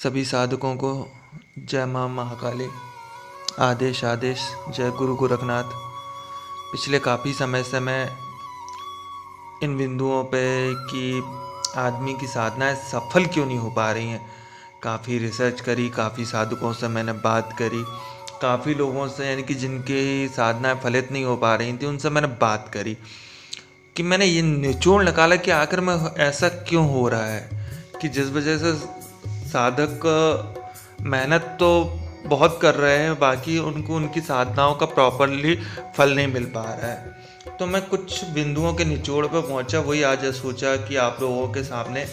सभी साधकों को जय माँ महाकाली। आदेश आदेश। जय गुरु गोरखनाथ। पिछले काफ़ी समय से मैं इन बिंदुओं पे कि आदमी की साधनाएं सफल क्यों नहीं हो पा रही हैं, काफ़ी रिसर्च करी, काफ़ी साधकों से मैंने बात करी, काफ़ी लोगों से यानी कि जिनकी साधनाएं फलित नहीं हो पा रही थी उनसे मैंने बात करी कि मैंने ये निचोड़ निकाला कि आखिर में ऐसा क्यों हो रहा है कि जिस वजह से साधक मेहनत तो बहुत कर रहे हैं, बाकी उनको उनकी साधनाओं का प्रॉपरली फल नहीं मिल पा रहा है। तो मैं कुछ बिंदुओं के निचोड़ पे पहुंचा, वही आज सोचा कि आप लोगों के सामने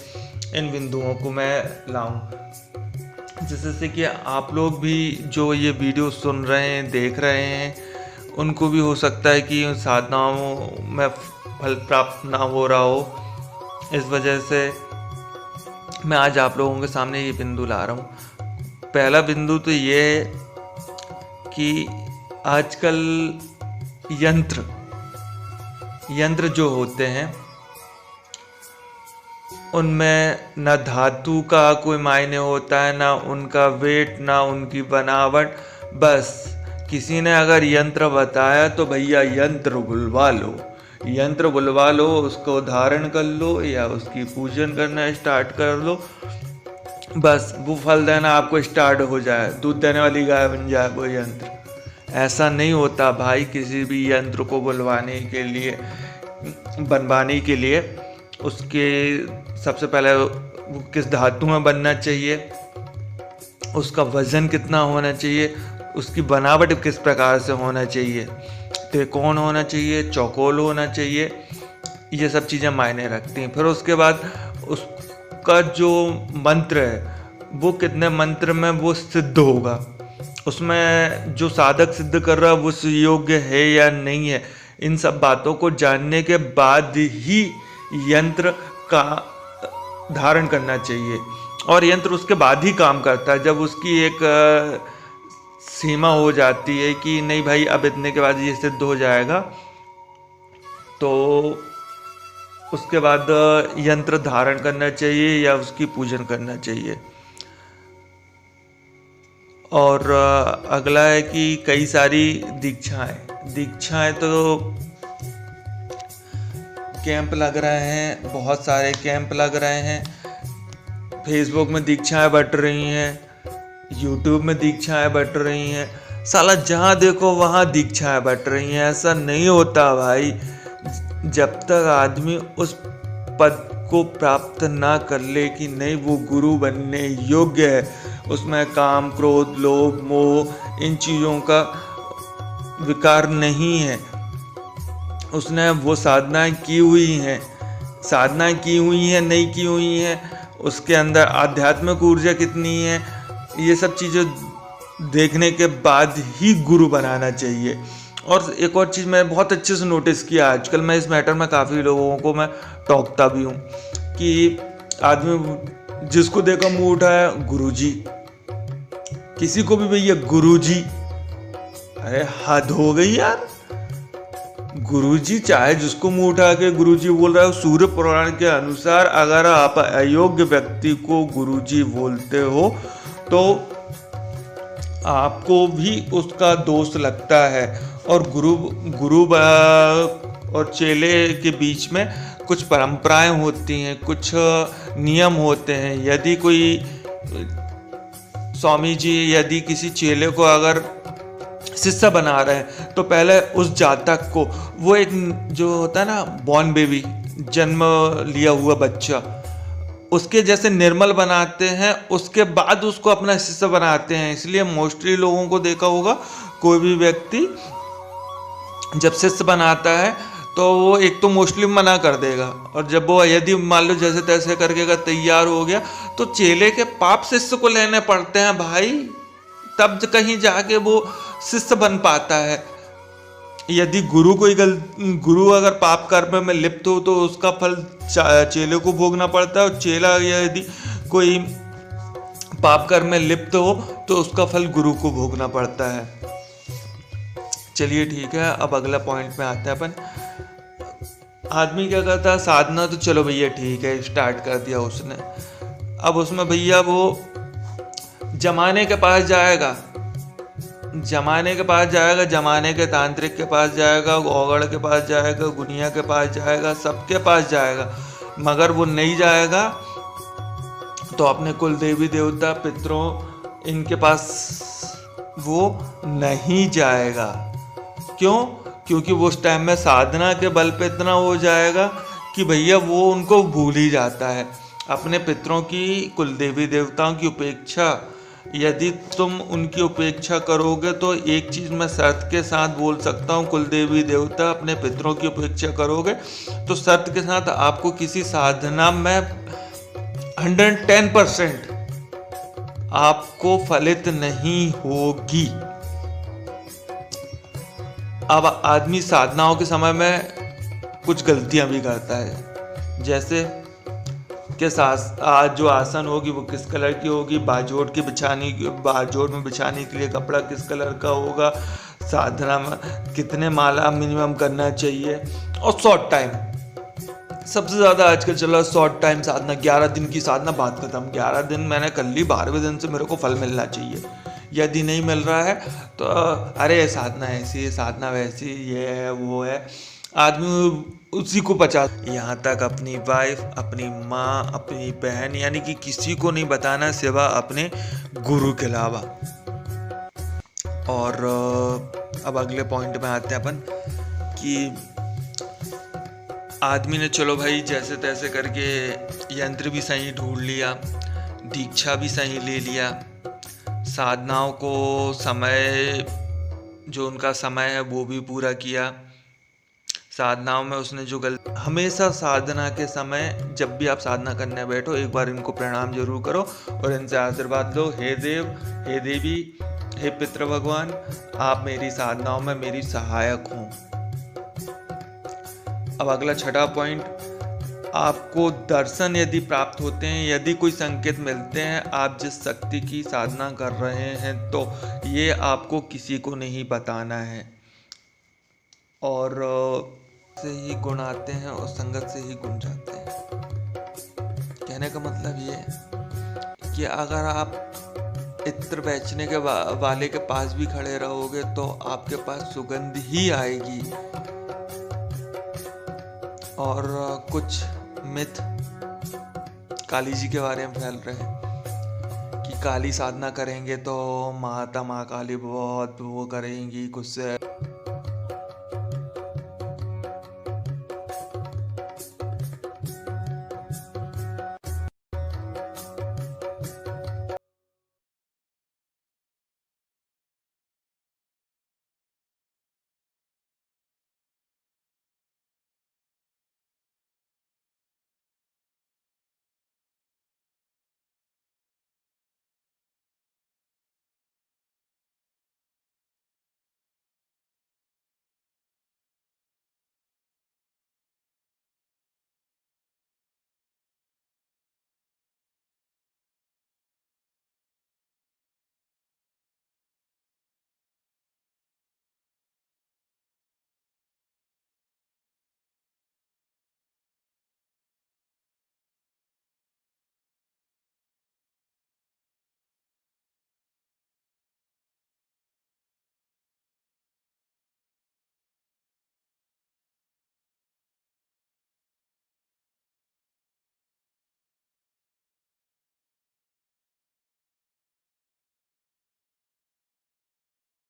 इन बिंदुओं को मैं लाऊं, जिससे कि आप लोग भी जो ये वीडियो सुन रहे हैं, देख रहे हैं, उनको भी हो सकता है कि साधनाओं में फल प्राप्त ना हो रहा हो। इस वजह से मैं आज आप लोगों के सामने ये बिंदु ला रहा हूँ। पहला बिंदु तो ये है कि आजकल यंत्र जो होते हैं उनमें ना धातु का कोई मायने होता है, ना उनका वेट, ना उनकी बनावट। बस किसी ने अगर यंत्र बताया तो भैया यंत्र बुलवा लो, उसको धारण कर लो या उसकी पूजन करना स्टार्ट कर लो, बस वो फल देना आपको स्टार्ट हो जाए, दूध देने वाली गाय बन जाए वो यंत्र। ऐसा नहीं होता भाई। किसी भी यंत्र को बुलवाने के लिए, बनवाने के लिए उसके सबसे पहले वो किस धातु में बनना चाहिए, उसका वजन कितना होना चाहिए, उसकी बनावट किस प्रकार से होना चाहिए, त्रिकोण होना चाहिए, चौकोर होना चाहिए, ये सब चीज़ें मायने रखती हैं। फिर उसके बाद उसका जो मंत्र है वो कितने मंत्र में वो सिद्ध होगा, उसमें जो साधक सिद्ध कर रहा है वो योग्य है या नहीं है, इन सब बातों को जानने के बाद ही यंत्र का धारण करना चाहिए। और यंत्र उसके बाद ही काम करता है, जब उसकी एक सीमा हो जाती है कि नहीं भाई अब इतने के बाद ये सिद्ध हो जाएगा, तो उसके बाद यंत्र धारण करना चाहिए या उसकी पूजन करना चाहिए। और अगला है कि कई सारी दीक्षाएं तो कैंप लग रहे हैं, बहुत सारे कैंप लग रहे हैं। फेसबुक में दीक्षाएं बट रही हैं, यूट्यूब में दीक्षाएं बट रही हैं, साला जहाँ देखो वहाँ दीक्षाएं बट रही हैं। ऐसा नहीं होता भाई। जब तक आदमी उस पद को प्राप्त ना कर ले कि नहीं वो गुरु बनने योग्य है, उसमें काम, क्रोध, लोभ, मोह, इन चीज़ों का विकार नहीं है, उसने वो साधनाएं की हुई हैं, नहीं की हुई हैं, उसके अंदर आध्यात्मिक ऊर्जा कितनी है, ये सब चीज़ें देखने के बाद ही गुरु बनाना चाहिए। और एक और चीज़ मैं बहुत अच्छे से नोटिस किया आजकल, मैं इस मैटर में काफ़ी लोगों को मैं टोकता भी हूँ कि आदमी जिसको देखा मुँह उठाया गुरुजी, किसी को भी भैया गुरुजी, अरे हद हो गई यार। गुरुजी चाहे जिसको मुंह उठा के गुरुजी बोल रहा है, सूर्य पुराण के अनुसार अगर आप अयोग्य व्यक्ति को गुरुजी बोलते हो तो आपको भी उसका दोष लगता है। और गुरु और चेले के बीच में कुछ परंपराएं होती हैं, कुछ नियम होते हैं। यदि कोई स्वामी जी यदि किसी चेले को अगर शिष्य बना रहे हैं तो पहले उस जातक को, वो एक जो होता है ना बॉर्न बेबी, जन्म लिया हुआ बच्चा, उसके जैसे निर्मल बनाते हैं, उसके बाद उसको अपना शिष्य बनाते हैं। इसलिए मोस्टली लोगों को देखा होगा, कोई भी व्यक्ति जब शिष्य बनाता है तो वो एक तो मोस्टली मना कर देगा, और जब वो यदि मान लो जैसे तैसे करके अगर तैयार हो गया तो चेले के पाप शिष्य को लेने पड़ते हैं भाई, तब कहीं जाके वो शिष्य बन पाता है। यदि गुरु अगर पाप कर्म में लिप्त हो तो उसका फल चेले को भोगना पड़ता है, और चेला यदि कोई पाप कर्म में लिप्त हो तो उसका फल गुरु को भोगना पड़ता है। चलिए ठीक है, अब अगला पॉइंट में आते हैं अपन। आदमी क्या करता है, साधना तो चलो भैया ठीक है स्टार्ट कर दिया उसने, अब उसमें भैया वो जमाने के पास जाएगा, जमाने के पास जाएगा, जमाने के तांत्रिक के पास जाएगा, गौगड़ के पास जाएगा, गुनिया के पास जाएगा, सबके पास जाएगा, मगर वो नहीं जाएगा तो अपने कुल देवी देवता पितरों इनके पास वो नहीं जाएगा। क्यों? क्योंकि वो उस टाइम में साधना के बल पे इतना हो जाएगा कि भैया वो उनको भूल ही जाता है। अपने पितरों की, कुल देवी देवताओं की उपेक्षा, यदि तुम उनकी उपेक्षा करोगे तो एक चीज़ मैं शर्त के साथ बोल सकता हूँ, कुल देवी देवता अपने पितरों की उपेक्षा करोगे तो शर्त के साथ आपको किसी साधना में 110% आपको फलित नहीं होगी। अब आदमी साधनाओं के समय में कुछ गलतियां भी करता है, जैसे कि आज जो आसन होगी वो किस कलर की होगी, बाजोट में बिछाने के लिए कपड़ा किस कलर का होगा, साधना में कितने माला मिनिमम करना चाहिए, और शॉर्ट टाइम सबसे ज़्यादा आजकल चल रहा है। शॉर्ट टाइम साधना, 11 दिन की साधना, बात खत्म। 11 दिन मैंने कर ली, 12वें दिन से मेरे को फल मिलना चाहिए। यदि नहीं मिल रहा है तो अरे साधना ऐसी है, साधना वैसी, ये है वो है, आदमी उसी को पचा। यहाँ तक अपनी वाइफ, अपनी माँ, अपनी बहन, यानी कि किसी को नहीं बताना सिवा अपने गुरु के अलावा। और अब अगले पॉइंट में आते हैं अपन कि आदमी ने चलो भाई जैसे तैसे करके यंत्र भी सही ढूंढ लिया, दीक्षा भी सही ले लिया, साधनाओं को समय, जो उनका समय है वो भी पूरा किया, साधनाओं में उसने जो हमेशा साधना के समय जब भी आप साधना करने बैठो एक बार इनको प्रणाम जरूर करो और इनसे आशीर्वाद लो। हे देव, हे देवी, हे पितृ भगवान, आप मेरी साधनाओं में मेरी सहायक हों। अब अगला छठा पॉइंट, आपको दर्शन यदि प्राप्त होते हैं, यदि कोई संकेत मिलते हैं आप जिस शक्ति की साधना कर रहे हैं, तो ये आपको किसी को नहीं बताना है। और से ही गुण आते हैं और संगत से ही गुण जाते हैं। कहने का मतलब ये है कि अगर आप इत्र बेचने के वाले के पास भी खड़े रहोगे तो आपके पास सुगंध ही आएगी। और कुछ मिथ काली जी के बारे में फैल रहे हैं कि काली साधना करेंगे तो माता माँ काली बहुत वो करेंगी, गुस्से